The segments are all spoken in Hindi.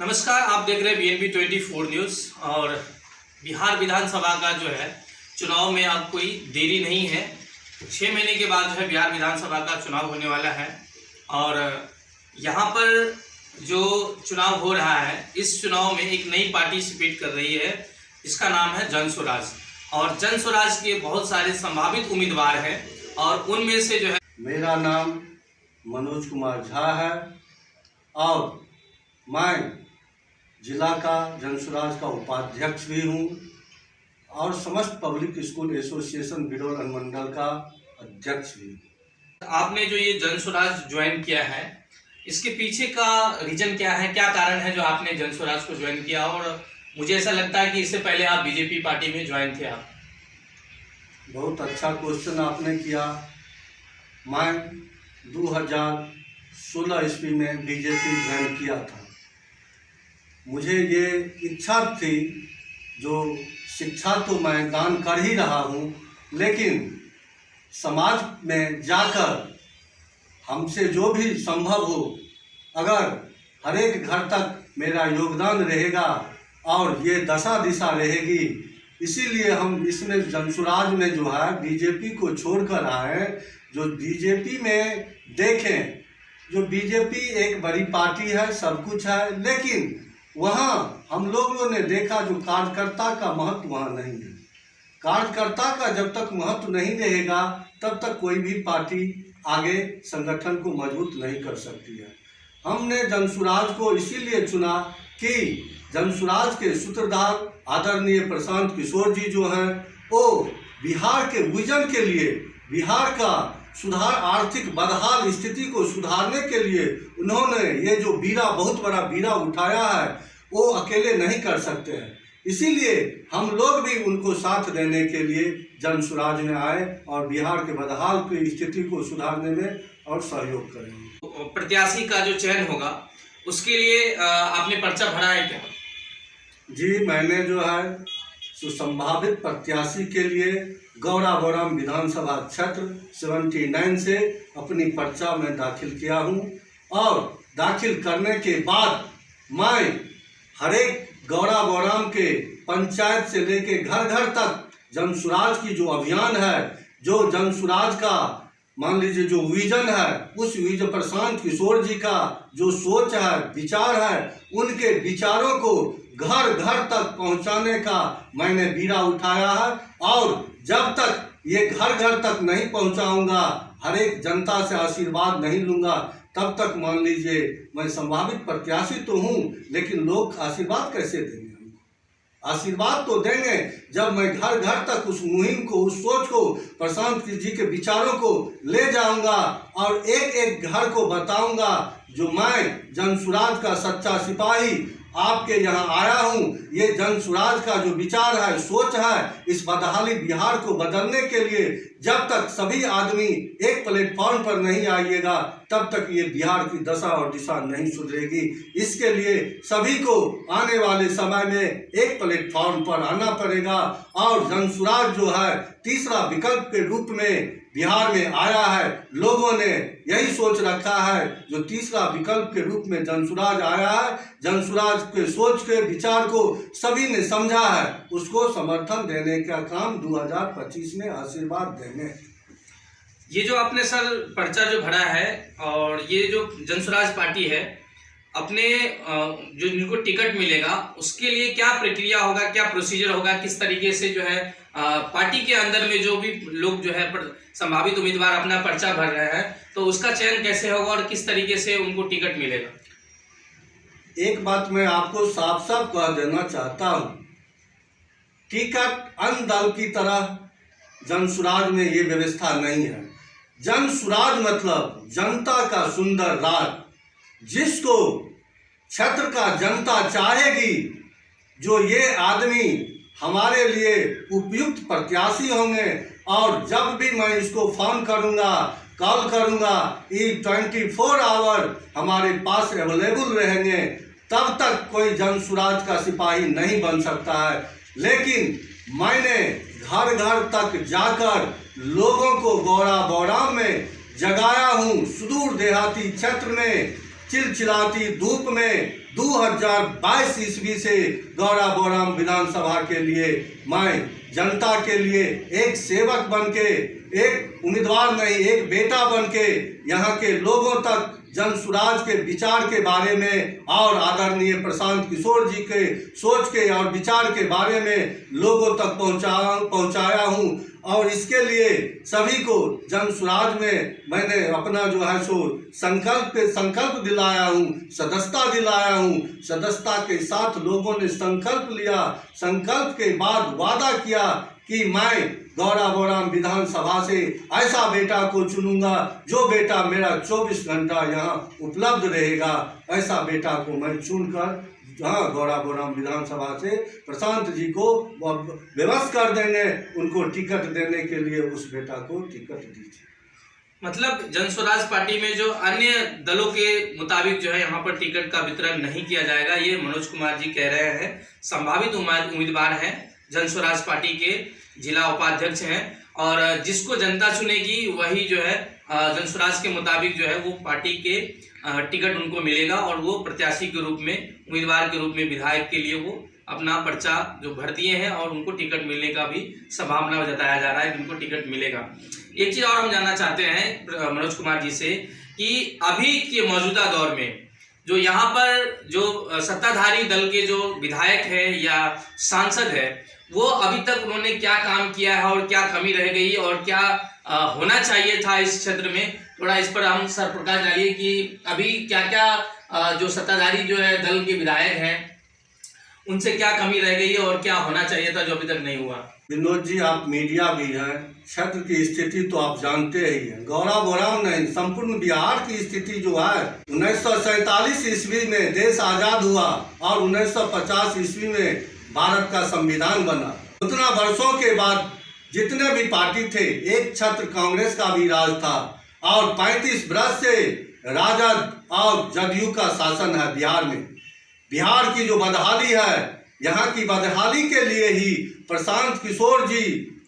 नमस्कार, आप देख रहे हैं BNB 24 न्यूज़। और बिहार विधानसभा का जो है चुनाव में अब कोई देरी नहीं है। 6 महीने के बाद जो है बिहार विधानसभा का चुनाव होने वाला है। और यहाँ पर जो चुनाव हो रहा है, इस चुनाव में एक नई पार्टी सिपीट कर रही है, इसका नाम है जन स्वराज। और जन स्वराज के बहुत सारे संभावित उम्मीदवार हैं और उनमें से जो है मेरा नाम मनोज कुमार झा है और मैं जिला का जन स्वराज का उपाध्यक्ष भी हूँ और समस्त पब्लिक स्कूल एसोसिएशन बिडोल अनुमंडल का अध्यक्ष भी हूँ। आपने जो ये जन स्वराज ज्वाइन किया है, इसके पीछे का रीजन क्या है, क्या कारण है जो आपने जन स्वराज को ज्वाइन किया? और मुझे ऐसा लगता है कि इससे पहले आप बीजेपी पार्टी में ज्वाइन थे। आप बहुत अच्छा क्वेश्चन आपने किया। मैं 2016 ईस्वी में बीजेपी ज्वाइन किया था। मुझे ये इच्छा थी, जो शिक्षा तो मैं दान कर ही रहा हूँ, लेकिन समाज में जाकर हमसे जो भी संभव हो, अगर हर एक घर तक मेरा योगदान रहेगा और ये दशा दिशा रहेगी, इसीलिए हम इसमें जन स्वराज में जो है बीजेपी को छोड़कर आए। जो बीजेपी में देखें, जो बीजेपी एक बड़ी पार्टी है, सब कुछ है, लेकिन वहाँ हम लोगों ने देखा जो कार्यकर्ता का महत्व वहाँ नहीं है। कार्यकर्ता का जब तक महत्व नहीं रहेगा, तब तक कोई भी पार्टी आगे संगठन को मजबूत नहीं कर सकती है। हमने जन स्वराज को इसीलिए चुना कि जन स्वराज के सूत्रधार आदरणीय प्रशांत किशोर जी जो हैं, वो बिहार के विजन के लिए, बिहार का सुधार, आर्थिक बदहाल स्थिति को सुधारने के लिए उन्होंने ये जो बीड़ा, बहुत बड़ा बीड़ा उठाया है, वो अकेले नहीं कर सकते हैं। इसीलिए हम लोग भी उनको साथ देने के लिए जन स्वराज में आए और बिहार के बदहाल की स्थिति को सुधारने में और सहयोग करेंगे। प्रत्याशी का जो चयन होगा, उसके लिए आपने पर्चा भरा है क्या? जी, मैंने जो है संभावित प्रत्याशी के लिए गौराबोराम विधानसभा क्षेत्र 79 से अपनी पर्चा में दाखिल किया हूँ। और दाखिल करने के बाद मैं हरेक गौराबोराम के पंचायत से लेके घर घर तक जन स्वराज की जो अभियान है, जो जन स्वराज का मान लीजिए जो विजन है, उस विजन प्रशांत किशोर जी का जो सोच है, विचार है, उनके विचारों को घर घर तक पहुंचाने का मैंने बीड़ा उठाया है। और जब तक ये घर घर तक नहीं पहुंचाऊंगा, हर एक जनता से आशीर्वाद नहीं लूंगा, तब तक मान लीजिए मैं संभावित प्रत्याशी तो हूं, लेकिन लोग आशीर्वाद कैसे देंगे? आशीर्वाद तो देंगे जब मैं घर घर तक उस मुहिम को, उस सोच को, प्रशांत जी के विचारों को ले जाऊंगा और एक एक घर को बताऊंगा जो मैं जन स्वराज का सच्चा सिपाही आपके यहाँ आया हूँ। ये जन स्वराज का जो विचार है, सोच है, इस बदहाली बिहार को बदलने के लिए जब तक सभी आदमी एक प्लेटफॉर्म पर नहीं आइएगा, तब तक ये बिहार की दशा और दिशा नहीं सुधरेगी। इसके लिए सभी को आने वाले समय में एक प्लेटफॉर्म पर आना पड़ेगा। और जन स्वराज जो है तीसरा विकल्प के रूप में बिहार में आया है। लोगों ने यही सोच रखा है, जो तीसरा विकल्प के रूप में जन स्वराज आया है, जन स्वराज के सोच के विचार को सभी ने समझा है, उसको समर्थन देने का काम 2025 में आशीर्वाद देंगे। ये जो आपने सर पर्चा जो भरा है, और ये जो जन स्वराज पार्टी है, अपने जो इनको टिकट मिलेगा, उसके लिए क्या प्रक्रिया होगा, क्या प्रोसीजर होगा, किस तरीके से जो है पार्टी के अंदर में जो भी लोग जो है संभावित उम्मीदवार अपना पर्चा भर रहे हैं, तो उसका चयन कैसे होगा और किस तरीके से उनको टिकट मिलेगा? एक बात मैं आपको साफ साफ कह देना चाहता हूं, टिकट अन्य दल की तरह जन स्वराज में ये व्यवस्था नहीं है। जन स्वराज मतलब जनता का सुंदर राज, जिसको क्षेत्र का जनता चाहेगी, जो ये आदमी हमारे लिए उपयुक्त प्रत्याशी होंगे। और जब भी मैं इसको फोन करूंगा, कॉल करूंगा, ये 24 आवर हमारे पास अवेलेबल रहेंगे, तब तक कोई जन स्वराज का सिपाही नहीं बन सकता है। लेकिन मैंने घर घर तक जाकर लोगों को गौराबोराम में जगाया हूँ, सुदूर देहाती क्षेत्र में चिलचिलाती धूप में 2022 ईस्वी से गौरा बोराम विधानसभा के लिए मैं जनता के लिए एक सेवक बन के, एक उम्मीदवार नहीं, एक बेटा बन के यहाँ के लोगों तक जन स्वराज के विचार के बारे में और आदरणीय प्रशांत किशोर जी के सोच के और विचार के बारे में लोगों तक पहुंचाया हूं। और इसके लिए सभी को जन स्वराज में मैंने अपना जो है सो संकल्प दिलाया हूं, सदस्यता दिलाया हूं। सदस्यता के साथ लोगों ने संकल्प लिया, संकल्प के बाद वादा किया कि मैं गौरा बोराम विधानसभा से ऐसा बेटा को चुनूंगा जो बेटा मेरा 24 घंटा यहाँ उपलब्ध रहेगा। ऐसा बेटा को मैं चुनकर गौरा बोराम विधानसभा से प्रशांत जी को विवश कर देंगे। उनको टिकट देने के लिए उस बेटा को टिकट दीजिए। मतलब जन स्वराज पार्टी में जो अन्य दलों के मुताबिक जो है यहाँ पर टिकट का वितरण नहीं किया जाएगा, ये मनोज कुमार जी कह रहे हैं। संभावित उम्मीदवार हैं, जन स्वराज पार्टी के जिला उपाध्यक्ष हैं और जिसको जनता चुनेगी वही जो है जन स्वराज के मुताबिक जो है वो पार्टी के टिकट उनको मिलेगा और वो प्रत्याशी के रूप में, उम्मीदवार के रूप में विधायक के लिए वो अपना पर्चा जो भर दिए हैं और उनको टिकट मिलने का भी संभावना जताया जा रहा है कि उनको टिकट मिलेगा। एक चीज़ और हम जानना चाहते हैं मनोज कुमार जी से कि अभी के मौजूदा दौर में जो यहाँ पर जो सत्ताधारी दल के जो विधायक है या सांसद है वो अभी तक उन्होंने क्या काम किया है और क्या कमी रह गई और क्या होना चाहिए था इस क्षेत्र में, थोड़ा इस पर हम सर प्रकाश डालिए कि अभी क्या क्या जो सत्ताधारी जो है दल के विधायक हैं उनसे क्या कमी रह गई है और क्या होना चाहिए था जो अभी तक नहीं हुआ। विनोद जी, आप मीडिया भी हैं, क्षेत्र की स्थिति तो आप जानते ही हैं। गौरा बोराम नहीं, संपूर्ण बिहार की स्थिति जो है 1947 ईस्वी में देश आजाद हुआ और 1950 ईस्वी में भारत का संविधान बना। उतना वर्षों के बाद जितने भी पार्टी थे, एक छत्र कांग्रेस का भी राज था और 35 वर्ष से राजद और जदयू का शासन है बिहार में। बिहार की जो बदहाली है, यहाँ की बदहाली के लिए ही प्रशांत किशोर जी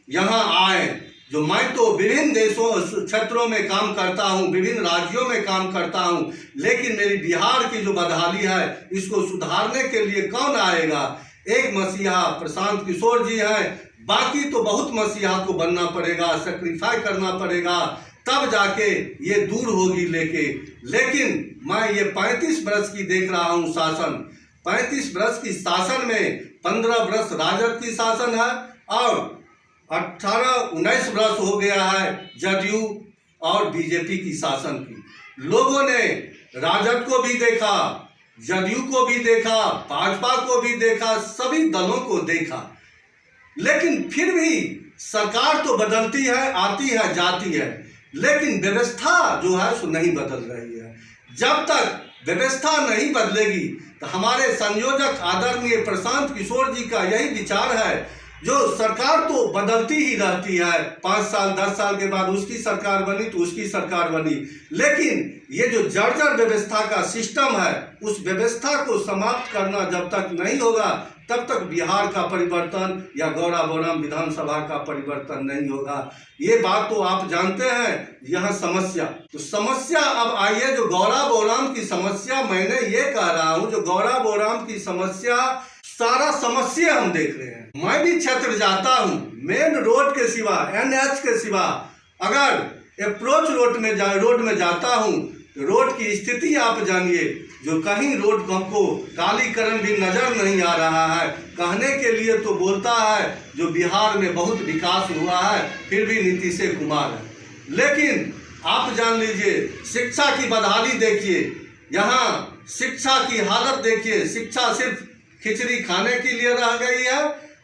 यहाँ आए। जो मैं तो विभिन्न देशों क्षेत्रों में काम करता हूँ, विभिन्न राज्यों में काम करता हूँ, लेकिन मेरी बिहार की जो बदहाली है इसको सुधारने के लिए कौन आएगा? एक मसीहा प्रशांत किशोर जी हैं, बाकी तो बहुत मसीहा को बनना पड़ेगा, सेक्रीफाई करना पड़ेगा, तब जाके ये दूर होगी लेकिन मैं ये 35 वर्ष की देख रहा हूँ शासन। 35 वर्ष की शासन में 15 वर्ष राजद की शासन है और 18-19 वर्ष हो गया है जदयू और बीजेपी की शासन की। लोगों ने राजद को भी देखा, जदयू को भी देखा, भाजपा को भी देखा, सभी दलों को देखा, लेकिन फिर भी सरकार तो बदलती है, आती है, जाती है, लेकिन व्यवस्था जो है सो नहीं बदल रही है। जब तक व्यवस्था नहीं बदलेगी तो हमारे संयोजक आदरणीय प्रशांत किशोर जी का यही विचार है, जो सरकार तो बदलती ही रहती है, 5 साल 10 साल के बाद उसकी सरकार बनी तो उसकी सरकार बनी, लेकिन ये जो जर्जर व्यवस्था का सिस्टम है उस व्यवस्था को समाप्त करना जब तक नहीं होगा तब तक बिहार का परिवर्तन या गौरा बोराम विधानसभा का परिवर्तन नहीं होगा। ये बात तो आप जानते हैं। यहाँ समस्या तो समस्या अब आइए, जो गौरा बोराम की समस्या, मैंने ये कह रहा हूँ जो गौरा बोराम की समस्या, सारा समस्या हम देख रहे हैं। मैं भी क्षेत्र जाता हूँ, मेन रोड के सिवा, NH के सिवा अगर अप्रोच रोड में जाता हूँ तो रोड की स्थिति आप जानिए, जो कहीं रोड हमको कालीकरण भी नजर नहीं आ रहा है। कहने के लिए तो बोलता है जो बिहार में बहुत विकास हुआ है, फिर भी नीतीश कुमार है, लेकिन आप जान लीजिए शिक्षा की बदहाली देखिए, यहाँ शिक्षा की हालत देखिए। शिक्षा सिर्फ खिचड़ी खाने के लिए रह गई है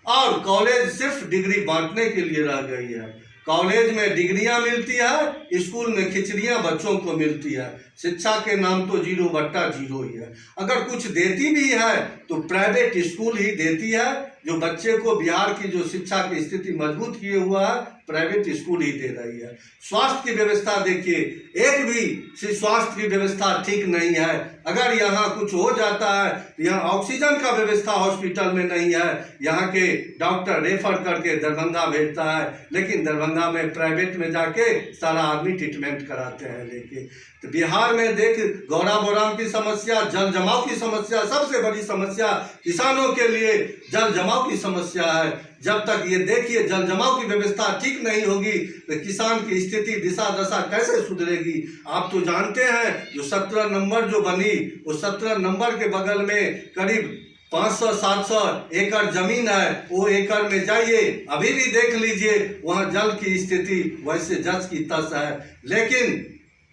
और कॉलेज सिर्फ डिग्री बांटने के लिए रह गई है। कॉलेज में डिग्रियां मिलती है, स्कूल में खिचड़ियां बच्चों को मिलती है। शिक्षा के नाम तो 0/0 ही है। अगर कुछ देती भी है तो प्राइवेट स्कूल ही देती है, जो बच्चे को बिहार की जो शिक्षा की स्थिति मजबूत किए हुआ है प्राइवेट स्कूल ही दे रही है। स्वास्थ्य की व्यवस्था देखिए, एक भी स्वास्थ्य की व्यवस्था ठीक नहीं है। अगर यहाँ कुछ हो जाता है तो यहाँ ऑक्सीजन का व्यवस्था हॉस्पिटल में नहीं है, यहाँ के डॉक्टर रेफर करके दरभंगा भेजता है, लेकिन दरभंगा में प्राइवेट में जाके सारा आदमी ट्रीटमेंट कराते हैं लेके। तो बिहार में देख, गौरा बोराम की समस्या, जल जमाव की समस्या, सबसे बड़ी समस्या किसानों के लिए जल जमाव की समस्या है। जब तक ये देखिए जल जमाव की व्यवस्था ठीक नहीं होगी तो किसान की स्थिति दिशा दशा कैसे सुधरेगी। आप तो जानते हैं जो 17 नंबर जो बनी, वो 17 नंबर के बगल में करीब 500-700 एकड़ जमीन है। वो एकड़ में जाइए, अभी भी देख लीजिए, वहाँ जल की स्थिति वैसे जस की तस है। लेकिन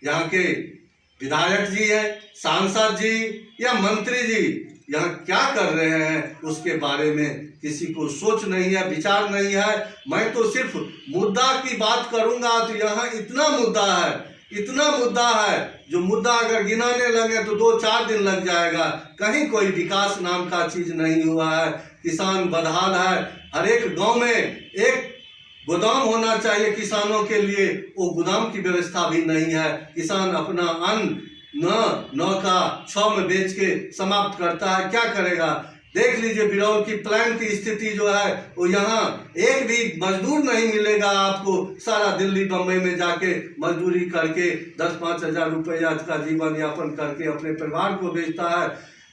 यहाँ के विधायक जी हैं, सांसद जी या मंत्री जी यहाँ क्या कर रहे हैं उसके बारे में किसी को सोच नहीं है, विचार नहीं है। मैं तो सिर्फ मुद्दा की बात करूंगा तो यहाँ इतना मुद्दा है जो मुद्दा अगर गिनाने लगे तो 2-4 दिन लग जाएगा। कहीं कोई विकास नाम का चीज नहीं हुआ है। किसान बदहाल है। हर एक गांव में एक गोदाम होना चाहिए किसानों के लिए, वो गोदाम की व्यवस्था भी नहीं है। किसान अपना अन्न न का 6 में बेच के समाप्त करता है, क्या करेगा। देख लीजिए बिरौल की प्लांट की स्थिति जो है, वो यहाँ एक भी मजदूर नहीं मिलेगा आपको। सारा दिल्ली बम्बई में जाके मजदूरी करके 10-5 हजार रुपया का जीवन यापन करके अपने परिवार को भेजता है।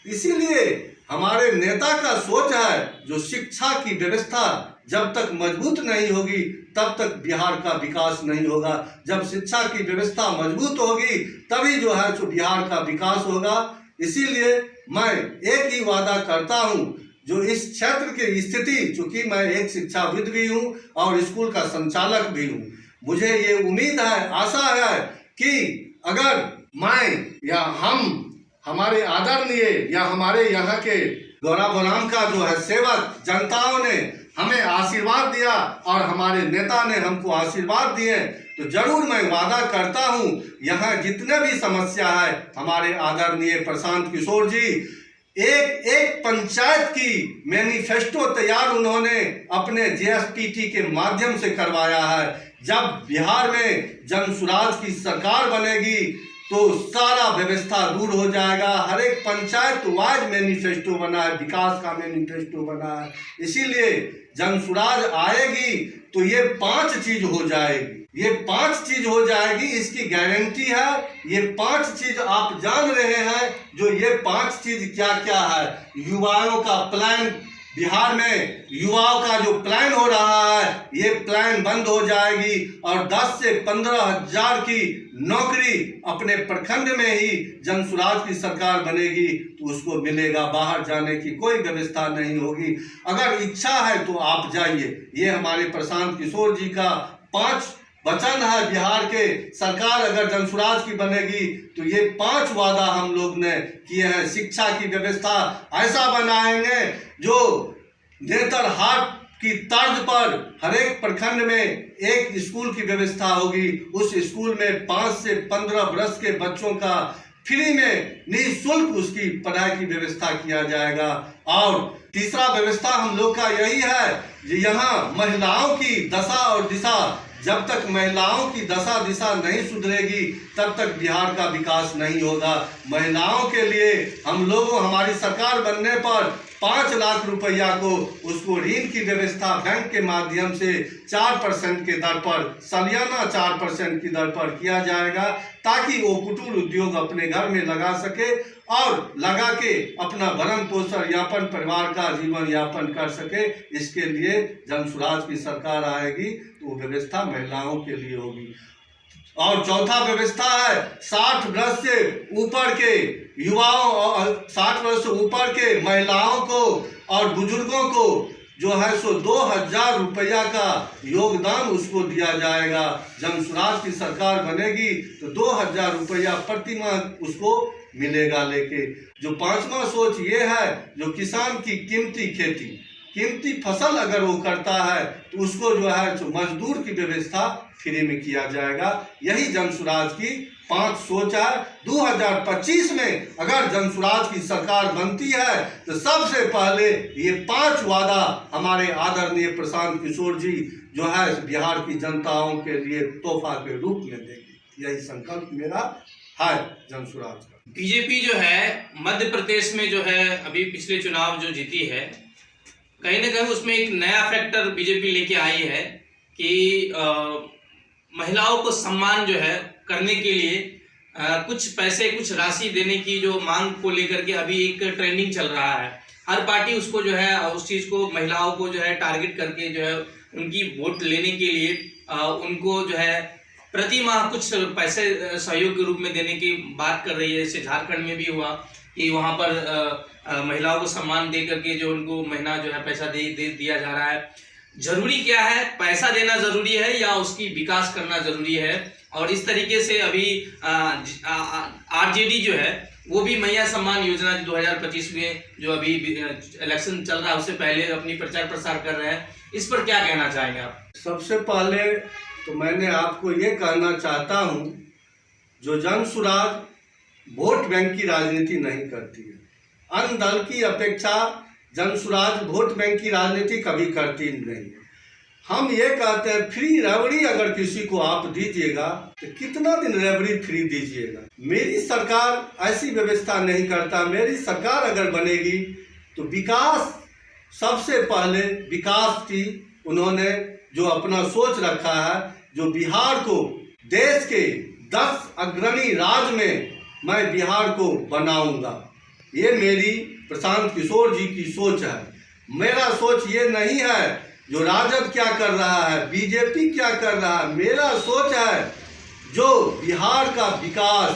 इसीलिए हमारे नेता का सोच है जो शिक्षा की व्यवस्था जब तक मजबूत नहीं होगी तब तक बिहार का विकास नहीं होगा। जब शिक्षा की व्यवस्था मजबूत होगी तभी जो है सो बिहार का विकास होगा। इसीलिए मैं एक ही वादा करता हूं, जो इस क्षेत्र की स्थिति, चूंकि मैं एक शिक्षाविद भी हूं और स्कूल का संचालक भी हूं, मुझे ये उम्मीद है, आशा है कि अगर मैं या हम, हमारे आदरणीय या हमारे यहाँ के गौरा बोराम का जो है सेवक जनताओं ने हमें आशीर्वाद दिया और हमारे नेता ने हमको आशीर्वाद दिए, तो जरूर मैं वादा करता हूं यहाँ जितने भी समस्या है, हमारे आदरणीय प्रशांत किशोर जी एक पंचायत की मैनिफेस्टो तैयार उन्होंने अपने JSPT के माध्यम से करवाया है। जब बिहार में जनसुराज की सरकार बनेगी तो सारा व्यवस्था दूर हो जाएगा। हर एक पंचायत वाइज मैनिफेस्टो बना है, विकास का मैनिफेस्टो बना है। इसीलिए जनसुराज आएगी तो ये 5 चीज हो जाएगी, ये 5 चीज हो जाएगी, इसकी गारंटी है। ये 5 चीज आप जान रहे हैं, जो ये 5 चीज क्या क्या है। युवाओं का प्लान, बिहार में युवाओं का जो प्लान हो रहा है, ये प्लान बंद हो जाएगी और 10 से 15 हजार की नौकरी अपने प्रखंड में ही जनसुराज की सरकार बनेगी तो उसको मिलेगा। बाहर जाने की कोई व्यवस्था नहीं होगी। अगर इच्छा है तो आप जाइए। ये हमारे प्रशांत किशोर जी का 5 वचन है। बिहार के सरकार अगर जनसुराज की बनेगी तो ये 5 वादा हम लोग ने किए हैं। शिक्षा की व्यवस्था ऐसा बनाएंगे जो नेतरहाट की तर्ज पर हर एक प्रखंड में एक स्कूल की व्यवस्था होगी। उस स्कूल में 5 से 15 वर्ष के बच्चों का फ्री में निःशुल्क उसकी पढ़ाई की व्यवस्था किया जाएगा। और तीसरा व्यवस्था हम लोग का यही है कि यहाँ महिलाओं की दशा और दिशा, जब तक महिलाओं की दशा दिशा नहीं सुधरेगी तब तक बिहार का विकास नहीं होगा। महिलाओं के लिए हम लोगों, हमारी सरकार बनने पर 5 लाख रुपया को उसको ऋण की व्यवस्था बैंक के माध्यम से 4% के दर पर, सालियाना 4% की दर पर किया जाएगा, ताकि वो कुटीर उद्योग अपने घर में लगा सके और लगा के अपना भरण पोषण यापन, परिवार का जीवन यापन कर सके। इसके लिए जनसुराज की सरकार आएगी तो वो व्यवस्था महिलाओं के लिए होगी। और चौथा व्यवस्था है 60 वर्ष से ऊपर के युवाओं, 60 वर्ष से ऊपर के महिलाओं को और बुजुर्गों को जो है सो 2000 रुपया का योगदान उसको दिया जाएगा। जनसुराज की सरकार बनेगी तो 2000 रुपया प्रति माह उसको मिलेगा लेके। जो 5वां सोच ये है, जो किसान की कीमती फसल अगर वो करता है तो उसको जो है मजदूर की व्यवस्था फ्री में किया जाएगा। यही जनसुराज की 5 सोच है। 2025 में अगर जनसुराज की सरकार बनती है तो सबसे पहले ये 5 वादा हमारे आदरणीय प्रशांत किशोर जी जो है बिहार की जनताओं के लिए तोहफा के रूप में देंगे। यही संकल्प मेरा है जनसुराज का। बीजेपी जो है मध्य प्रदेश में जो है अभी पिछले चुनाव जो जीती है, कहीं ना कहीं उसमें एक नया फैक्टर बीजेपी लेके आई है कि महिलाओं को सम्मान जो है करने के लिए कुछ पैसे कुछ राशि देने की जो मांग को लेकर के अभी एक ट्रेंडिंग चल रहा है। हर पार्टी उसको जो है उस चीज़ को महिलाओं को जो है टारगेट करके जो है उनकी वोट लेने के लिए उनको जो है प्रति माह कुछ पैसे सहयोग के रूप में देने की बात कर रही है। जैसे झारखंड में भी हुआ कि वहाँ पर महिलाओं को सम्मान दे करके जो उनको महीना जो है पैसा दे दिया जा रहा है। जरूरी क्या है, पैसा देना जरूरी है या उसकी विकास करना जरूरी है? और इस तरीके से अभी आरजेडी जो है वो भी मैया सम्मान योजना 2025 में जो अभी इलेक्शन चल रहा है उससे पहले अपनी प्रचार प्रसार कर रहे हैं, इस पर क्या कहना चाहेंगे आप? सबसे पहले तो मैंने आपको ये कहना चाहता हूँ, जो जनसुराज वोट बैंक की राजनीति नहीं करती है। अन्य दल की अपेक्षा जनसुराज वोट बैंक की राजनीति कभी करती नहीं है। हम ये कहते हैं फ्री रबड़ी अगर किसी को आप दीजिएगा तो कितना दिन रबड़ी फ्री दीजिएगा। मेरी सरकार ऐसी व्यवस्था नहीं करता। मेरी सरकार अगर बनेगी तो विकास, सबसे पहले विकास की उन्होंने जो अपना सोच रखा है, जो बिहार को देश के 10 अग्रणी राज्य में मैं बिहार को बनाऊंगा, ये मेरी प्रशांत किशोर जी की सोच है। मेरा सोच ये नहीं है जो राजद क्या कर रहा है, बीजेपी क्या कर रहा है। मेरा सोच है जो बिहार का विकास,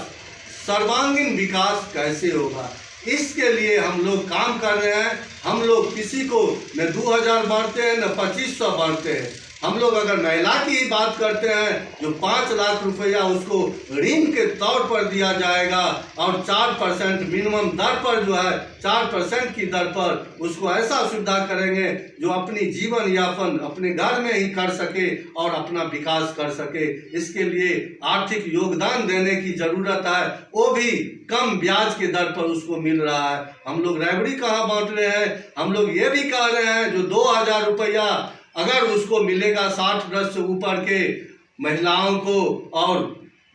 सर्वांगीण विकास कैसे होगा, इसके लिए हम लोग काम कर रहे हैं। हम लोग किसी को न 2000 बांटते हैं न 2500 बांटते हैं। हम लोग अगर महिला की ही बात करते हैं जो 5 लाख रुपया उसको ऋण के तौर पर दिया जाएगा और 4% मिनिमम दर पर जो है 4% की दर पर उसको ऐसा सुविधा करेंगे जो अपनी जीवन यापन अपने घर में ही कर सके और अपना विकास कर सके। इसके लिए आर्थिक योगदान देने की ज़रूरत है, वो भी कम ब्याज के दर पर उसको मिल रहा है। हम लोग रबड़ी कहाँ बांट रहे हैं, हम लोग ये भी कह रहे हैं जो 2000 रुपया अगर उसको मिलेगा 60 वर्ष से ऊपर के महिलाओं को और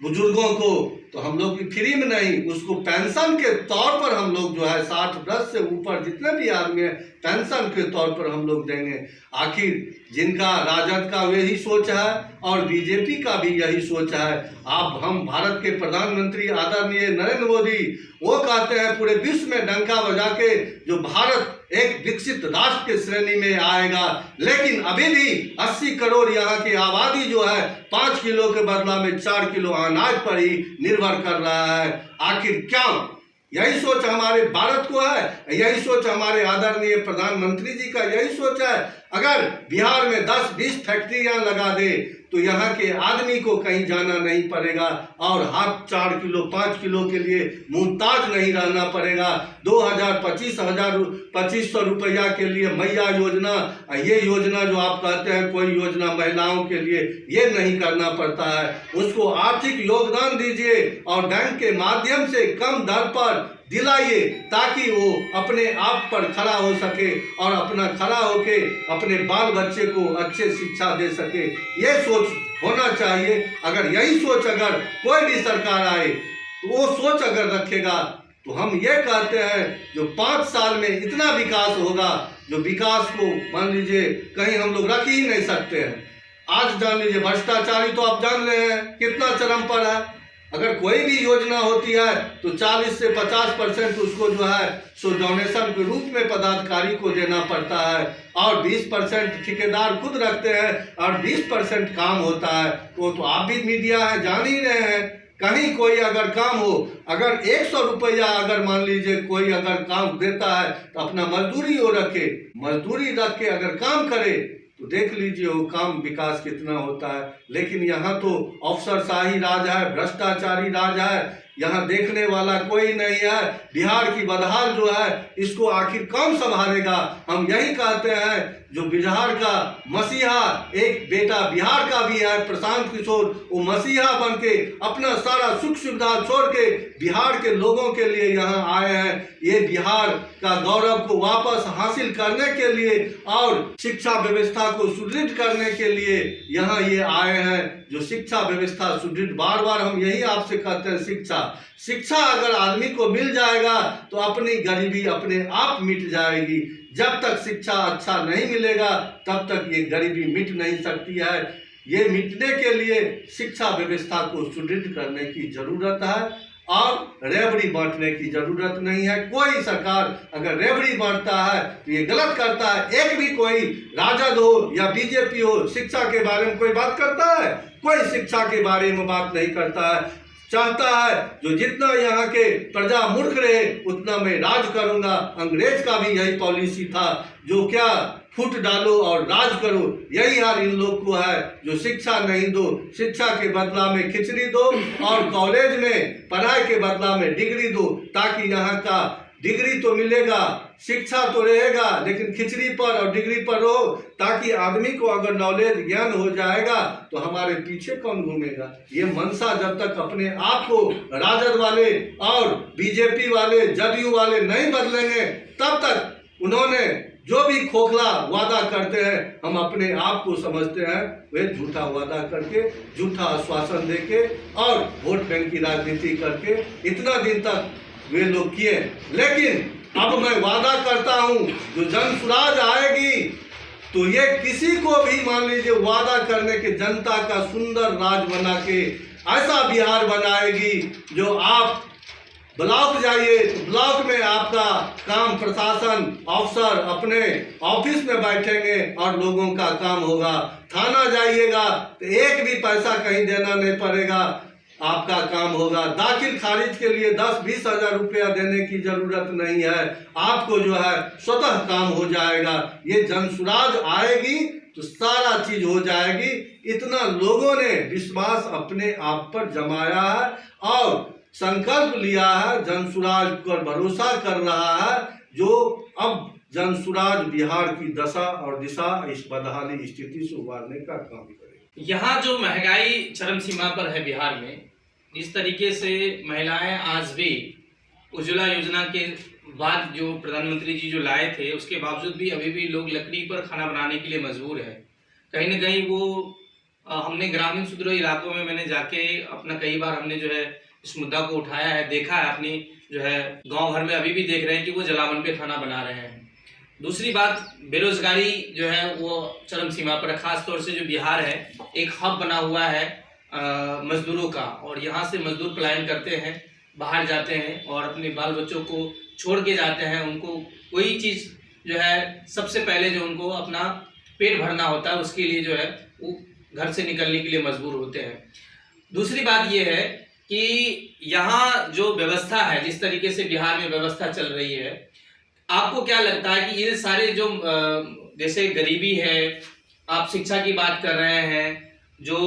बुजुर्गों को, तो हम लोग भी फ्री में नहीं, उसको पेंशन के तौर पर हम लोग जो है 60 वर्ष से ऊपर जितने भी आदमी हैं पेंशन के तौर पर हम लोग देंगे। आखिर जिनका राजद का वही सोच है और बीजेपी का भी यही सोच है। आप हम भारत के प्रधानमंत्री आदरणीय नरेंद्र मोदी वो कहते हैं पूरे विश्व में डंका बजा के जो भारत एक विकसित राष्ट्र के श्रेणी में आएगा, लेकिन अभी भी 80 करोड़ यहाँ की आबादी जो है 5 किलो के बदला में 4 किलो अनाज पर ही निर्भर कर रहा है। आखिर क्यों? यही सोच हमारे भारत को है, यही सोच हमारे आदरणीय प्रधानमंत्री जी का यही सोच है। अगर बिहार में 10-20 फैक्ट्रियां लगा दे तो यहाँ के आदमी को कहीं जाना नहीं पड़ेगा और हाथ 4 किलो 5 किलो के लिए मुहताज नहीं रहना पड़ेगा। 2500 रुपया के लिए मैया योजना, ये योजना जो आप कहते हैं कोई योजना महिलाओं के लिए, ये नहीं करना पड़ता है। उसको आर्थिक योगदान दीजिए और बैंक के माध्यम से कम दर पर दिलाइए ताकि वो अपने आप पर खड़ा हो सके और अपना खड़ा होके अपने बाल बच्चे को अच्छे शिक्षा दे सके। ये सोच होना चाहिए। अगर यही सोच अगर कोई भी सरकार आए तो वो सोच अगर रखेगा तो हम ये कहते हैं जो 5 साल में इतना विकास होगा जो विकास को मान लीजिए कहीं हम लोग रख ही नहीं सकते हैं। आज जान लीजिए भ्रष्टाचारी तो आप जान रहे हैं कितना चरम पर है। अगर कोई भी योजना होती है तो 40 से 50% उसको जो है सो डोनेशन के रूप में पदाधिकारी को देना पड़ता है और 20% ठेकेदार खुद रखते हैं और 20% काम होता है। वो तो आप भी मीडिया है जान ही रहे हैं। कहीं कोई अगर काम हो, अगर 100 रुपया अगर मान लीजिए कोई अगर काम देता है तो अपना मजदूरी वो रखे, मजदूरी रख के अगर काम करे तो देख लीजिए वो काम विकास कितना होता है। लेकिन यहाँ तो अफसरशाही राज है, भ्रष्टाचारी राज है। यहाँ देखने वाला कोई नहीं है। बिहार की बदहाल जो है इसको आखिर कौन संभालेगा। हम यही कहते हैं जो बिहार का मसीहा, एक बेटा बिहार का भी है प्रशांत किशोर, वो मसीहा बन के अपना सारा सुख सुविधा छोड़ के बिहार के लोगों के लिए यहाँ आए हैं। ये बिहार का गौरव को वापस हासिल करने के लिए और शिक्षा व्यवस्था को सुदृढ़ करने के लिए यहाँ ये आए हैं। जो शिक्षा व्यवस्था सुदृढ़, बार बार हम यही आपसे कहते हैं, शिक्षा अगर आदमी को मिल जाएगा तो अपनी गरीबी अपने आप मिट जाएगी। जब तक शिक्षा अच्छा नहीं मिलेगा तब तक ये गरीबी मिट नहीं सकती है। ये मिटने के लिए शिक्षा व्यवस्था को सुदृढ़ करने की जरूरत है और रेवड़ी बांटने की जरूरत नहीं है। कोई सरकार अगर रेवड़ी बांटता है तो ये गलत करता है। एक भी कोई राजद हो या बीजेपी हो शिक्षा के बारे में कोई बात करता है? कोई शिक्षा के बारे में बात नहीं करता है। चाहता है जो जितना यहाँ के प्रजा मूर्ख रहे उतना मैं राज करूंगा। अंग्रेज का भी यही पॉलिसी था, जो क्या फूट डालो और राज करो। यही हाल इन लोग को है जो शिक्षा नहीं दो, शिक्षा के बदला में खिचड़ी दो और कॉलेज में पढ़ाई के बदला में डिग्री दो, ताकि यहाँ का डिग्री तो मिलेगा, शिक्षा तो रहेगा, लेकिन खिचड़ी पर और डिग्री पर रहो, ताकि आदमी को अगर नॉलेज ज्ञान हो जाएगा तो हमारे पीछे कौन घूमेगा। ये मनसा जब तक अपने आप को राजद वाले और बीजेपी वाले जदयू वाले नहीं बदलेंगे तब तक उन्होंने जो भी खोखला वादा करते हैं, हम अपने आप को समझते हैं वे झूठा वादा करके, झूठा आश्वासन देके और वोट बैंक की राजनीति करके इतना दिन तक वे लोग किए। लेकिन अब मैं वादा करता हूं जो जन सुराज आएगी तो ये किसी को भी मान लीजिए वादा करने के जनता का सुंदर राज बना के ऐसा बिहार बनाएगी जो आप ब्लॉक जाइए तो ब्लॉक में आपका काम प्रशासन अफसर अपने ऑफिस में बैठेंगे और लोगों का काम होगा। थाना जाइएगा तो एक भी पैसा कहीं देना नहीं पड़ेगा, आपका काम होगा। दाखिल खारिज के लिए 10-20 हज़ार रुपया देने की जरूरत नहीं है, आपको जो है स्वतः काम हो जाएगा। ये जनसुराज आएगी तो सारा चीज हो जाएगी। इतना लोगों ने विश्वास अपने आप पर जमाया है और संकल्प लिया है, जनसुराज पर भरोसा कर रहा है, जो अब जनसुराज बिहार की दशा और दिशा इस बदहाली स्थिति से उबारने का काम करेगा। यहाँ जो महंगाई चरम सीमा पर है बिहार में, इस तरीके से महिलाएं आज भी उज्ज्वला योजना के बाद जो प्रधानमंत्री जी जो लाए थे उसके बावजूद भी अभी भी लोग लकड़ी पर खाना बनाने के लिए मजबूर है। कहीं ना कहीं वो हमने ग्रामीण सुदूर इलाकों में मैंने जाके अपना कई बार हमने जो है इस मुद्दा को उठाया है, देखा है, अपनी जो है गांव भर में अभी भी देख रहे हैं कि वो जलावन पे खाना बना रहे हैं। दूसरी बात, बेरोजगारी जो है वो चरम सीमा पर, खास तौर से जो बिहार है एक हब बना हुआ है मजदूरों का, और यहाँ से मजदूर पलायन करते हैं, बाहर जाते हैं और अपने बाल बच्चों को छोड़ के जाते हैं। उनको कोई चीज़ जो है सबसे पहले जो उनको अपना पेट भरना होता है उसके लिए जो है वो घर से निकलने के लिए मजबूर होते हैं। दूसरी बात ये है कि यहाँ जो व्यवस्था है, जिस तरीके से बिहार में व्यवस्था चल रही है, आपको क्या लगता है कि ये सारे जो जैसे गरीबी है, आप शिक्षा की बात कर रहे हैं, जो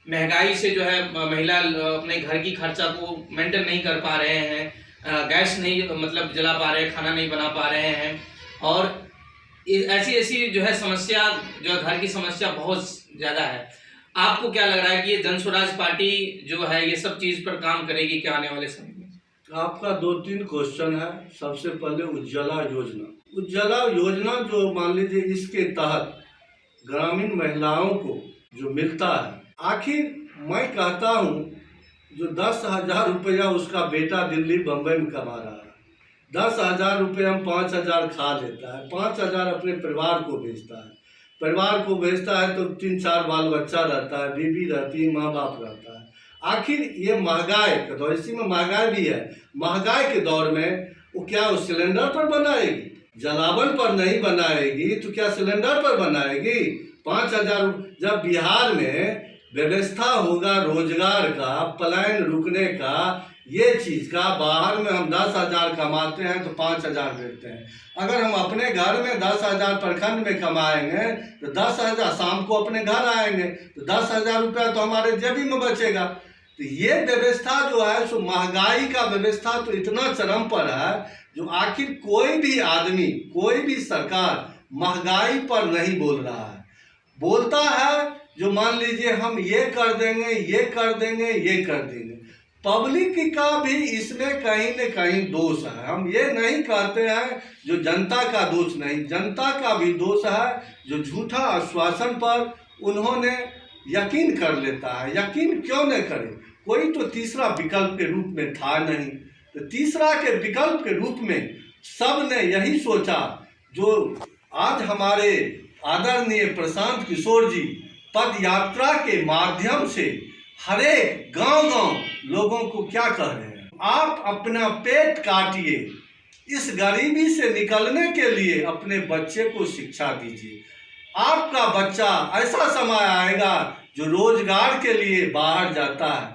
महंगाई से जो है महिला अपने घर की खर्चा को मेंटेन नहीं कर पा रहे हैं, गैस नहीं मतलब जला पा रहे हैं, खाना नहीं बना पा रहे हैं, और ऐसी ऐसी जो है समस्या, जो घर की समस्या बहुत ज़्यादा है। आपको क्या लग रहा है कि ये जनसुराज पार्टी जो है ये सब चीज़ पर काम करेगी क्या आने वाले समय में? आपका 2-3 क्वेश्चन है। सबसे पहले उज्ज्वला योजना, उज्ज्वला योजना जो मान लीजिए इसके तहत ग्रामीण महिलाओं को जो मिलता है, आखिर मैं कहता हूँ जो 10,000 रुपया उसका बेटा दिल्ली बम्बई में कमा रहा है, 10,000 रुपये में 5,000 खा लेता है, 5,000 अपने परिवार को भेजता है, परिवार को भेजता है तो 3-4 बाल बच्चा रहता है, बीबी रहती है, माँ बाप रहता है। आखिर ये महंगाई का दौर, इसी में महंगाई भी है, महंगाई के दौर में वो क्या उस सिलेंडर पर बनाएगी? जलावन पर नहीं बनाएगी तो क्या सिलेंडर पर बनाएगी? 5,000 जब बिहार में व्यवस्था होगा रोजगार का, पलायन रुकने का, ये चीज़ का, बाहर में हम 10,000 कमाते हैं तो 5,000 देते हैं। अगर हम अपने घर में 10,000 प्रखंड में कमाएंगे तो 10,000 शाम को अपने घर आएंगे तो 10,000 रुपया तो हमारे जेबी में बचेगा। तो ये व्यवस्था जो है सो महंगाई का व्यवस्था तो इतना चरम पर है जो आखिर कोई भी आदमी, कोई भी सरकार महंगाई पर नहीं बोल रहा है। बोलता है जो मान लीजिए हम ये कर देंगे, ये कर देंगे, ये कर देंगे। पब्लिक का भी इसमें कहीं न कहीं दोष है। हम ये नहीं कहते हैं जो जनता का दोष नहीं, जनता का भी दोष है जो झूठा आश्वासन पर उन्होंने यकीन कर लेता है। यकीन क्यों न करे, कोई तो तीसरा विकल्प के रूप में था नहीं। तो तीसरा के विकल्प के रूप में सब ने यही सोचा, जो आज हमारे आदरणीय प्रशांत किशोर जी पद यात्रा के माध्यम से हरेक गांव-गांव लोगों को क्या कह रहे हैं, आप अपना पेट काटिए, इस गरीबी से निकलने के लिए अपने बच्चे को शिक्षा दीजिए। आपका बच्चा ऐसा समय आएगा जो रोजगार के लिए बाहर जाता है,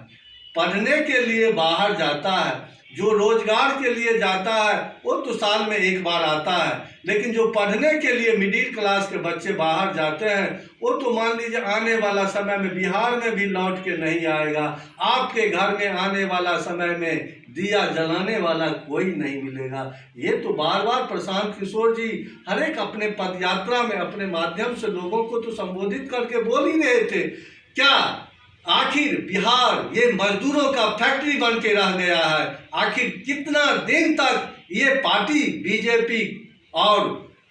पढ़ने के लिए बाहर जाता है। जो रोजगार के लिए जाता है वो तो साल में एक बार आता है, लेकिन जो पढ़ने के लिए मिडिल क्लास के बच्चे बाहर जाते हैं वो तो मान लीजिए आने वाला समय में बिहार में भी लौट के नहीं आएगा। आपके घर में आने वाला समय में दिया जलाने वाला कोई नहीं मिलेगा। ये तो बार बार प्रशांत किशोर जी हर एक अपने पद यात्रा में अपने माध्यम से लोगों को तो संबोधित करके बोल ही रहे थे। क्या आखिर बिहार ये मजदूरों का फैक्ट्री बन के रह गया है? आखिर कितना दिन तक ये पार्टी बीजेपी और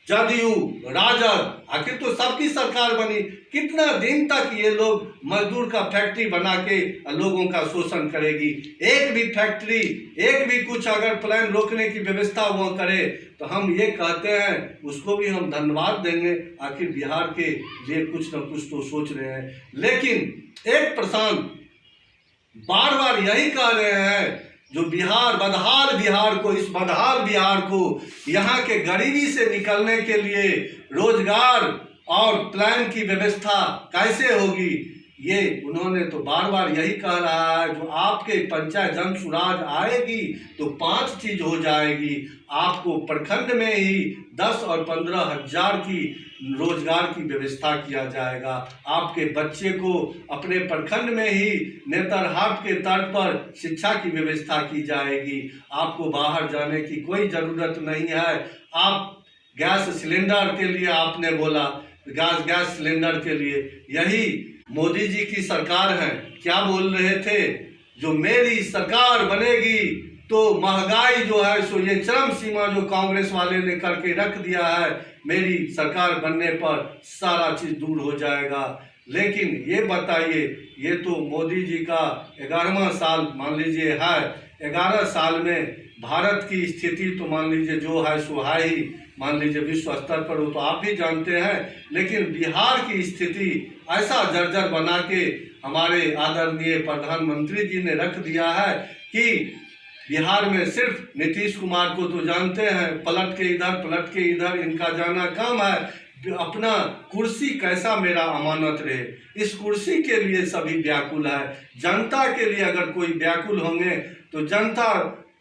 जदयू राजद, आखिर तो सबकी सरकार बनी, कितना दिन तक ये लोग मजदूर का फैक्ट्री बना के लोगों का शोषण करेगी? एक भी फैक्ट्री, एक भी कुछ अगर प्लान रोकने की व्यवस्था वो करे तो हम ये कहते हैं उसको भी हम धन्यवाद देंगे। आखिर बिहार के लिए कुछ न कुछ तो सोच रहे हैं। लेकिन एक प्रशांत बार बार यही कह रहे हैं जो बिहार, बदहाल बिहार को, इस बदहाल बिहार को यहाँ के गरीबी से निकलने के लिए रोजगार और प्लान की व्यवस्था कैसे होगी, ये उन्होंने तो बार बार यही कह रहा है। जो आपके पंचायत जन सुराज आएगी तो 5 चीज हो जाएगी। आपको प्रखंड में ही 10 और 15 हजार की रोजगार की व्यवस्था किया जाएगा। आपके बच्चे को अपने प्रखंड में ही नेतरहाट के तर्ज पर शिक्षा की व्यवस्था की जाएगी। आपको बाहर जाने की कोई ज़रूरत नहीं है। आप गैस सिलेंडर के लिए आपने बोला, गैस सिलेंडर के लिए यही मोदी जी की सरकार है। क्या बोल रहे थे, जो मेरी सरकार बनेगी तो महंगाई जो है सो ये चरम सीमा जो कांग्रेस वाले ने करके रख दिया है, मेरी सरकार बनने पर सारा चीज दूर हो जाएगा। लेकिन ये बताइए, ये तो मोदी जी का 11वां साल मान लीजिए है। 11 साल में भारत की स्थिति तो मान लीजिए जो है सो है ही, मान लीजिए विश्व स्तर पर, वो तो आप भी जानते हैं। लेकिन बिहार की स्थिति ऐसा जर्जर बना के हमारे आदरणीय प्रधानमंत्री जी ने रख दिया है कि बिहार में सिर्फ नीतीश कुमार को तो जानते हैं, पलट के इधर पलट के इधर इनका जाना काम है। अपना कुर्सी कैसा मेरा अमानत रहे, इस कुर्सी के लिए सभी व्याकुल है। जनता के लिए अगर कोई व्याकुल होंगे तो जनता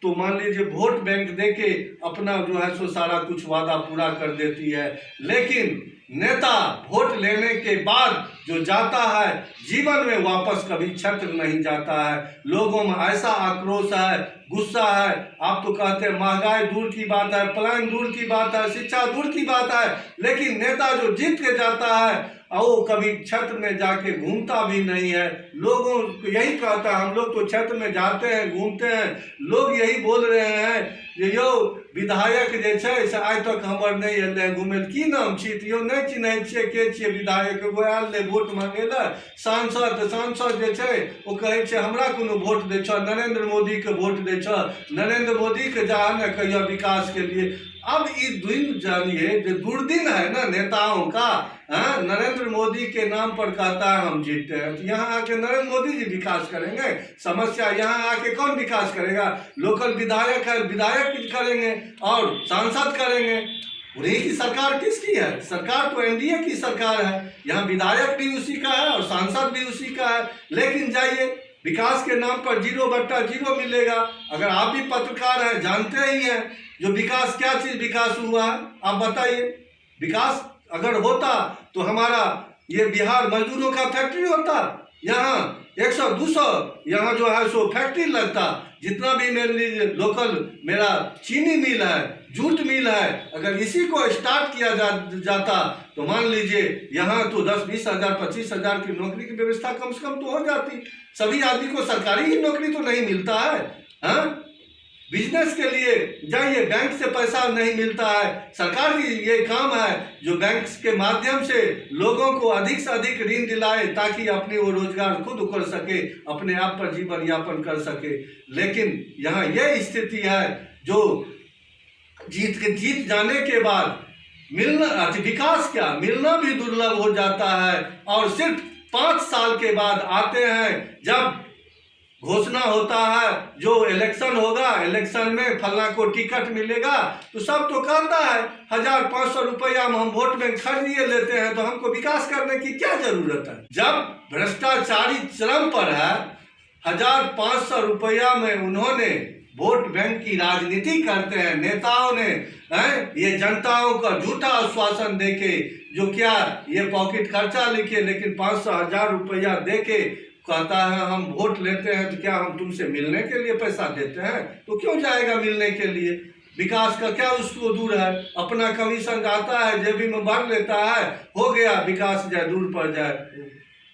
तो मान लीजिए वोट बैंक देके अपना जो है सो सारा कुछ वादा पूरा कर देती है। लेकिन नेता वोट लेने के बाद जो जाता है जीवन में वापस कभी छत्र नहीं जाता है। लोगों में ऐसा आक्रोश है, गुस्सा है। आप तो कहते हैं महंगाई दूर की बात है, प्लान दूर की बात है, शिक्षा दूर की बात है, लेकिन नेता जो जीत के जाता है वो कभी क्षेत्र में जाके घूमता भी नहीं है। लोगों को यही कहता है, हम लोग तो क्षेत्र में जाते हैं, घूमते हैं। लोग यही बोल रहे हैं जे यौ विधायक जे छै से आज तक हमर नहीं एलै घूमे, की नाम छी यो नहीं चिन्है छियै, के छियै विधायक? एगो आयल ले वोट मांगे ला, सांसद जे छै वो कहै छै हमरा कोनो वोट दै छ, नरेंद्र मोदी के वोट दै छ, नरेंद्र मोदी के जा न कहियो विकास के लिए। अब ये दिन जानिए जो दुर्दिन है ना नेताओं का। नरेंद्र मोदी के नाम पर कहता है हम जीतते हैं, तो यहाँ आके नरेंद्र मोदी जी विकास करेंगे? समस्या यहाँ आके कौन विकास करेगा? लोकल विधायक है, विधायक करेंगे और सांसद करेंगे। उन्हीं की सरकार किसकी है? सरकार तो एनडीए की सरकार है। यहाँ विधायक भी उसी का है और सांसद भी उसी का है। लेकिन जाइए विकास के नाम पर 0/0 मिलेगा। अगर आप भी पत्रकार हैं, जानते ही हैं जो विकास, क्या चीज विकास हुआ है आप बताइए। विकास अगर होता तो हमारा ये बिहार मजदूरों का फैक्ट्री होता, यहाँ 100-200 यहाँ जो है सो फैक्ट्री लगता, जितना भी मेरे लिए लोकल मेरा चीनी मिल है, जूट मिल है, अगर इसी को स्टार्ट किया जाता तो मान लीजिए यहाँ तो 10-20 हज़ार 25 हज़ार की नौकरी की व्यवस्था कम से कम तो हो जाती। सभी आदमी को सरकारी ही नौकरी तो नहीं मिलता है। हाँ, बिजनेस के लिए जाइए, बैंक से पैसा नहीं मिलता है। सरकार की ये काम है जो बैंक के माध्यम से लोगों को अधिक से अधिक ऋण दिलाए ताकि अपने वो रोजगार खुद कर सके, अपने आप पर जीवन यापन कर सके। लेकिन यहाँ ये स्थिति है जो जीत जाने के बाद मिलना, विकास क्या मिलना भी दुर्लभ हो जाता है। और सिर्फ 5 साल के बाद आते हैं जब घोषणा होता है जो इलेक्शन होगा, इलेक्शन में फलना को टिकट मिलेगा तो सब तो कहता है 1,500 रुपया हम वोट में खरीद लेते हैं, तो हमको विकास करने की क्या जरूरत है। जब भ्रष्टाचारी चरम पर है, 1,500 रुपया में उन्होंने वोट बैंक की राजनीति करते हैं नेताओं ने, ये जनताओं का झूठा आश्वासन देके, जो क्या ये पॉकेट खर्चा लिखे लेकिन 500-1,000 रुपया देके कहता है हम वोट लेते हैं, तो क्या हम तुमसे मिलने के लिए पैसा देते हैं? तो क्यों जाएगा मिलने के लिए? विकास का क्या उसको दूर है, अपना कमीशन आता है जेबी में भर लेता है, हो गया विकास जाए दूर पड़ जाए।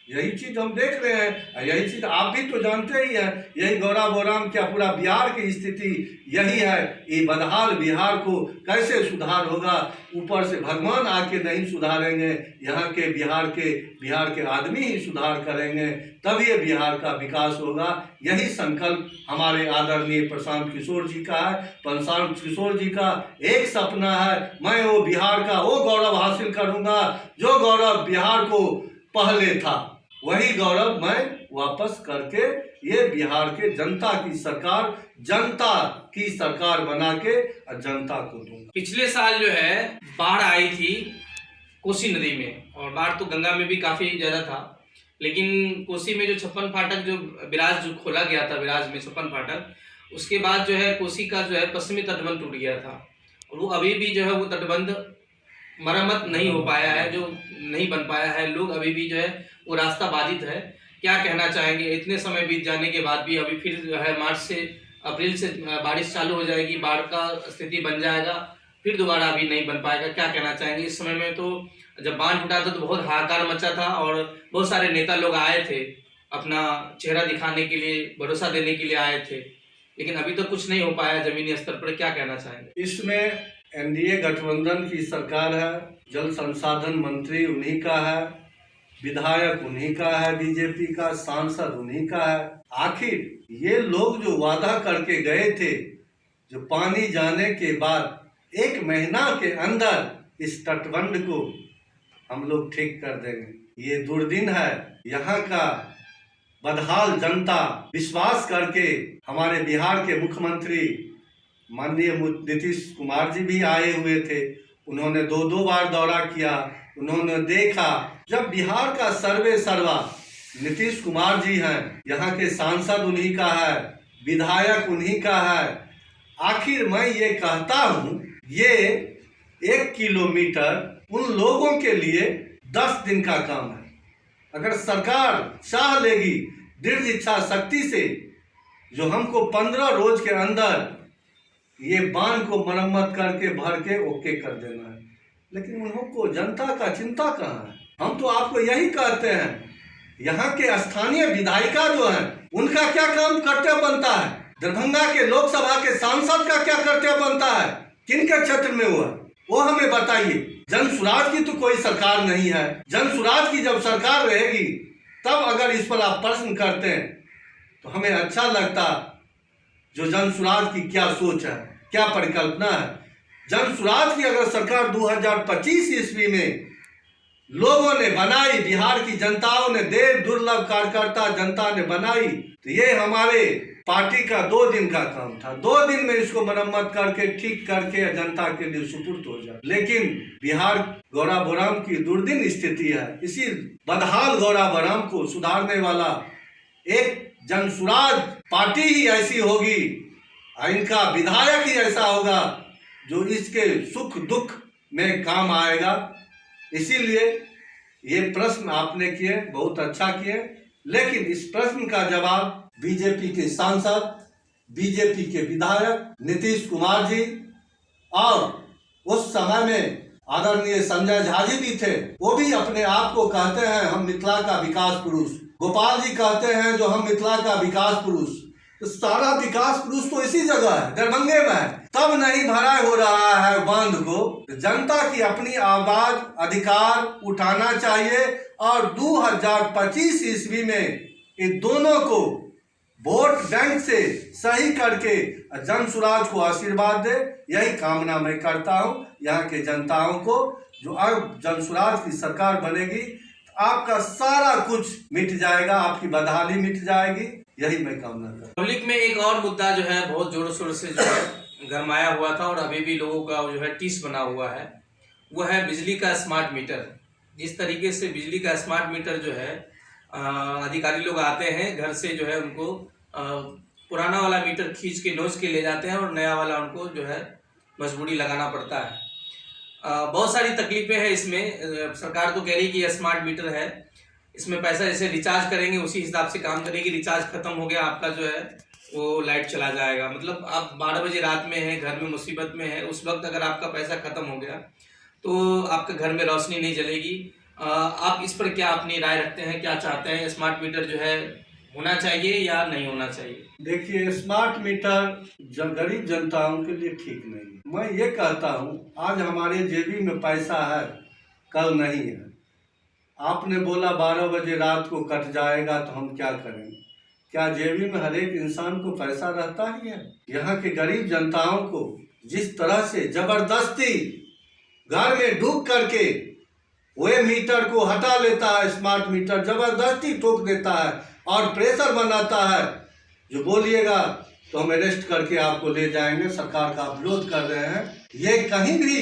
यही चीज हम देख रहे हैं, यही चीज आप भी तो जानते ही हैं। यही गौरा बोराम क्या पूरा बिहार की स्थिति यही है। ये बदहाल बिहार को कैसे सुधार होगा? ऊपर से भगवान आके नहीं सुधारेंगे, यहाँ के बिहार के आदमी ही सुधार करेंगे, तब ये बिहार का विकास होगा। यही संकल्प हमारे आदरणीय प्रशांत किशोर जी का है। प्रशांत किशोर जी का एक सपना है, मैं वो बिहार का वो गौरव हासिल करूंगा जो गौरव बिहार को पहले था, वही गौरव मैं वापस करके ये बिहार के जनता की सरकार बना के जनता को दूंगा। पिछले साल जो है बाढ़ आई थी कोसी नदी में, और बाढ़ तो गंगा में भी काफी ज्यादा था, लेकिन कोसी में जो 56 फाटक जो बिराज जो खोला गया था, बिराज में 56 फाटक, उसके बाद जो है कोसी का जो है पश्चिमी तटबंध टूट गया था, और वो अभी भी जो है वो तटबंध मरम्मत नहीं हो पाया है, जो नहीं बन पाया है। लोग अभी भी जो है वो रास्ता बाधित है। क्या कहना चाहेंगे? इतने समय बीत जाने के बाद भी अभी फिर जो है मार्च से अप्रैल से बारिश चालू हो जाएगी, बाढ़ का स्थिति बन जाएगा, फिर दोबारा अभी नहीं बन पाएगा। क्या कहना चाहेंगे? इस समय में तो जब बांध टूटा था तो बहुत हाहाकार मचा था, और बहुत सारे नेता लोग आए थे अपना चेहरा दिखाने के लिए, भरोसा देने के लिए आए थे, लेकिन अभी तो कुछ नहीं हो पाया जमीनी स्तर पर। क्या कहना चाहेंगे? इसमें एनडीए गठबंधन की सरकार है, जल संसाधन मंत्री उन्हीं का है, विधायक उन्हीं का है, बीजेपी का सांसद उन्हीं का है। आखिर ये लोग जो वादा करके गए थे, जो पानी जाने के बाद 1 महीना के अंदर इस तटबंध को हम लोग ठीक कर देंगे, ये दुर्दिन है। यहाँ का बदहाल जनता विश्वास करके, हमारे बिहार के मुख्यमंत्री माननीय नीतीश कुमार जी भी आए हुए थे, उन्होंने 2 बार दौरा किया, उन्होंने देखा। जब बिहार का सर्वे सर्वा नीतीश कुमार जी हैं, यहाँ के सांसद उन्हीं का है, विधायक उन्हीं का है। आखिर मैं ये कहता हूँ, ये 1 किलोमीटर उन लोगों के लिए 10 दिन का काम है। अगर सरकार चाह लेगी दृढ़ इच्छा शक्ति से, जो हमको 15 रोज के अंदर ये बांध को मरम्मत करके भर के ओके कर देना है, लेकिन उनको जनता का चिंता कहाँ है? हम तो आपको यही कहते हैं, यहाँ के स्थानीय विधायिका जो है उनका क्या काम कर्तव्य बनता है? दरभंगा के लोकसभा के सांसद का क्या कर्तव्य बनता है? किनके क्षेत्र में हुआ वो हमें बताइए। जन सुराज की तो कोई सरकार नहीं है। जन सुराज की जब सरकार रहेगी तब अगर इस पर आप प्रश्न करते हैं तो हमें अच्छा लगता। जो जन सुराज की क्या सोच है, क्या परिकल्पना है। जन सुराज की अगर सरकार 2025 ईस्वी में लोगों ने बनाई, बिहार की जनताओं ने, देव दुर्लभ कार्यकर्ता जनता ने बनाई, तो ये हमारे पार्टी का 2 दिन का काम था। 2 दिन में इसको मरम्मत करके ठीक करके जनता के लिए सुपुर्द हो जाए। लेकिन बिहार गौरा बोराम की दुर्दिन स्थिति है। इसी बदहाल गौरा बोराम को सुधारने वाला एक जन सुराज पार्टी ही ऐसी होगी, इनका विधायक ही ऐसा होगा जो इसके सुख दुख में काम आएगा। इसीलिए ये प्रश्न आपने किए, बहुत अच्छा किए। लेकिन इस प्रश्न का जवाब बीजेपी के सांसद, बीजेपी के विधायक नीतीश कुमार जी और उस समय में आदरणीय संजय झा जी भी थे, वो भी अपने आप को कहते हैं हम मिथिला का विकास पुरुष। गोपाल जी कहते हैं जो हम मिथिला का विकास पुरुष। तो सारा विकास पुरुष तो इसी जगह है, दरभंगे में है, तब नहीं भरा हो रहा है बांध को। जनता की अपनी आवाज अधिकार उठाना चाहिए और 2025 ईस्वी में इन दोनों को वोट बैंक से सही करके जन सुराज को आशीर्वाद दे, यही कामना मैं करता हूँ यहाँ के जनताओं को। जो अब जन सुराज की सरकार बनेगी तो आपका सारा कुछ मिट जाएगा, आपकी बदहाली मिट जाएगी, यही मैं कामना करता हूँ। पब्लिक में एक और मुद्दा जो है बहुत जोर शोर से जो है गरमाया हुआ था और अभी भी लोगों का जो है टीस बना हुआ है, वो है बिजली का स्मार्ट मीटर। जिस तरीके से बिजली का स्मार्ट मीटर जो है अधिकारी लोग आते हैं घर से जो है उनको पुराना वाला मीटर खींच के नोच के ले जाते हैं और नया वाला उनको जो है मजबूरी लगाना पड़ता है। बहुत सारी तकलीफें हैं इसमें। सरकार तो कह रही कि यह स्मार्ट मीटर है, इसमें पैसा जैसे रिचार्ज करेंगे उसी हिसाब से काम करेगी। रिचार्ज खत्म हो गया आपका जो है वो लाइट चला जाएगा। मतलब आप 12 बजे रात में हैं, घर में मुसीबत में है, उस वक्त अगर आपका पैसा खत्म हो गया तो आपके घर में रोशनी नहीं जलेगी। आप इस पर क्या अपनी राय रखते हैं, क्या चाहते हैं? स्मार्ट मीटर जो है होना चाहिए या नहीं होना चाहिए? देखिए, स्मार्ट मीटर गरीब जनताओं के लिए ठीक नहीं है। मैं ये कहता हूँ आज हमारे जेबी में पैसा है, कल नहीं है। आपने बोला 12 बजे रात को कट जाएगा तो हम क्या करेंगे? क्या जेबी में हर एक इंसान को पैसा रहता ही है? यहाँ के गरीब जनताओं को जिस तरह से जबरदस्ती घर में डूब करके वे मीटर को हटा लेता है, स्मार्ट मीटर जबरदस्ती ठोक देता है और प्रेशर बनाता है, जो बोलिएगा तो हम अरेस्ट करके आपको ले जाएंगे, सरकार का विरोध कर रहे हैं, ये कहीं भी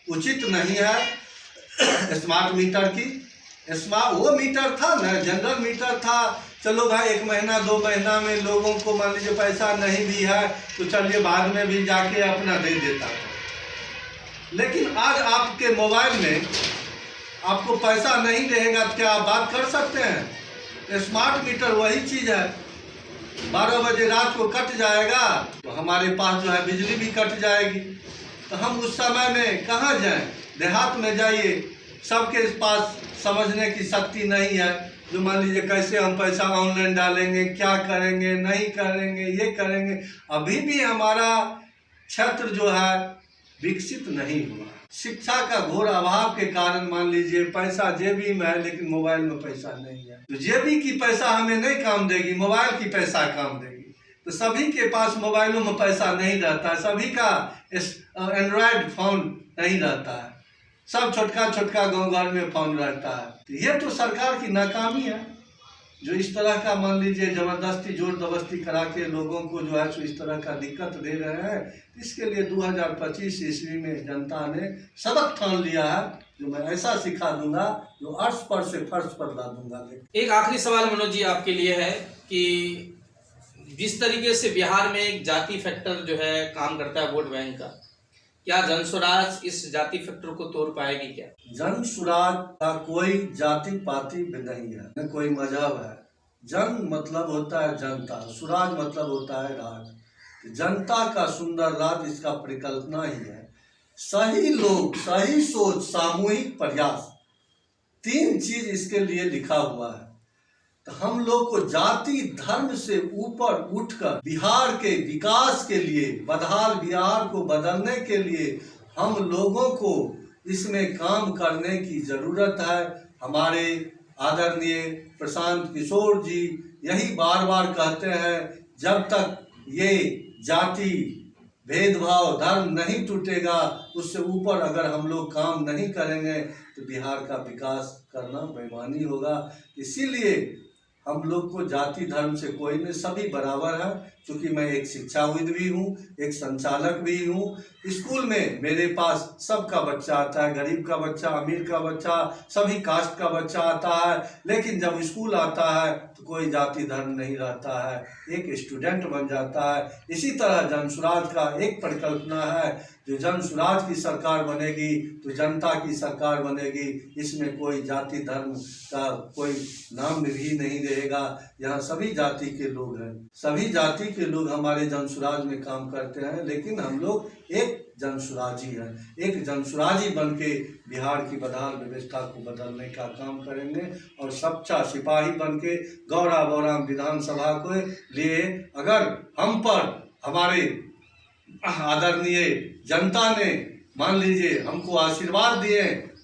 उचित नहीं है। स्मार्ट मीटर की वो मीटर था ना, जनरल मीटर था, चलो भाई 1 महीना 2 महीना में लोगों को मान लीजिए पैसा नहीं भी है तो चलिए बाद में भी जाके अपना दे देता था। लेकिन आज आपके मोबाइल में आपको पैसा नहीं रहेगा तो क्या आप बात कर सकते हैं? स्मार्ट मीटर वही चीज़ है। 12 बजे रात को कट जाएगा तो हमारे पास जो है बिजली भी कट जाएगी, तो हम उस समय में कहाँ जाएं? देहात में जाइए, सबके पास समझने की शक्ति नहीं है, जो मान लीजिए कैसे हम पैसा ऑनलाइन डालेंगे, क्या करेंगे, नहीं करेंगे, ये करेंगे। अभी भी हमारा क्षेत्र जो है विकसित नहीं हुआ। शिक्षा का घोर अभाव के कारण मान लीजिए पैसा जेबी में है लेकिन मोबाइल में पैसा नहीं है। तो जेबी की पैसा हमें नहीं काम देगी, मोबाइल की पैसा काम देगी। तो सभी के पास मोबाइलों में पैसा नहीं रहता है, सभी का एंड्रॉयड फोन नहीं रहता है, सब छोटका छोटका गाँव घर में फोन रहता है। तो ये तो सरकार की नाकामी है, जो इस तरह का मान लीजिए जबरदस्ती जोर दबस्ती करा के लोगों को जो है सो इस तरह का दिक्कत दे रहे हैं। इसके लिए 2025 ईस्वी में जनता ने सबक ठान लिया है, जो मैं ऐसा सिखा दूंगा जो अर्श पर से फर्श पर ला दूंगा। एक आखिरी सवाल मनोज जी आपके लिए है कि जिस तरीके से बिहार में एक जाति फैक्टर जो है काम करता है वोट बैंक का, क्या जन स्वराज इस जाति फैक्टर को तोड़ पाएगी? क्या जन स्वराज का कोई जाति पाति नहीं है, न कोई मजहब है। जन मतलब होता है जनता, स्वराज मतलब होता है राज। जनता का सुंदर राज इसका परिकल्पना ही है। सही लोग, सही सोच, सामूहिक प्रयास, 3 चीज इसके लिए लिखा हुआ है। तो हम लोग को जाति धर्म से ऊपर उठकर बिहार के विकास के लिए, बदहाल बिहार को बदलने के लिए हम लोगों को इसमें काम करने की जरूरत है। हमारे आदरणीय प्रशांत किशोर जी यही बार बार कहते हैं, जब तक ये जाति भेदभाव धर्म नहीं टूटेगा, उससे ऊपर अगर हम लोग काम नहीं करेंगे तो बिहार का विकास करना बेईमानी होगा। इसीलिए हम लोग को जाति धर्म से कोई नहीं, सभी बराबर है। क्योंकि मैं एक शिक्षाविद भी हूँ, एक संचालक भी हूँ। स्कूल में मेरे पास सबका बच्चा आता है, गरीब का बच्चा, अमीर का बच्चा, सभी कास्ट का बच्चा आता है। लेकिन जब स्कूल आता है तो कोई जाति धर्म नहीं रहता है, एक स्टूडेंट बन जाता है। इसी तरह जन स्वराज का एक परिकल्पना है जो जन सुराज की सरकार बनेगी तो जनता की सरकार बनेगी। इसमें कोई जाति धर्म का कोई नाम भी नहीं रहेगा। यहाँ सभी जाति के लोग हैं, सभी जाति के लोग हमारे जनसुराज में काम करते हैं, लेकिन हम लोग एक जनसुराजी हैं। एक जनसुराजी बन के बिहार की बदहाल व्यवस्था को बदलने का काम करेंगे और सच्चा सिपाही बन के गौरा बौराम विधानसभा के लिए अगर हम पर हमारे आदरणीय जनता ने मान लीजिए हमको आशीर्वाद दिए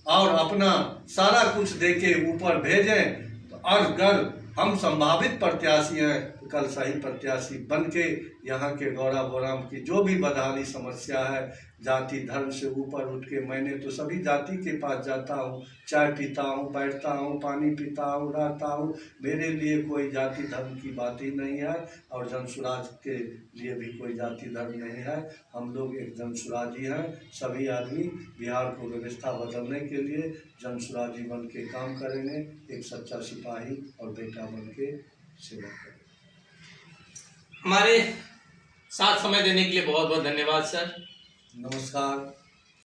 और अपना सारा कुछ देके ऊपर भेजें, तो अगर हम संभावित प्रत्याशी हैं तो कल सही प्रत्याशी बन के यहाँ के गौरा बौराम की जो भी बदहाली समस्या है, जाति धर्म से ऊपर उठ के मैंने तो सभी जाति के पास जाता हूँ, चाय पीता हूँ, बैठता हूँ, पानी पीता हूँ, रहता हूँ। मेरे लिए कोई जाति धर्म की बात ही नहीं है और जनसुराज के लिए भी कोई जाति धर्म नहीं है। हम लोग एक जनसुराजी हैं। सभी आदमी बिहार को व्यवस्था बदलने के लिए जनसुराजी बन के काम करेंगे, एक सच्चा सिपाही और बेटा बन के सेवा करेंगे। हमारे साथ समय देने के लिए बहुत बहुत धन्यवाद सर। नमस्कार।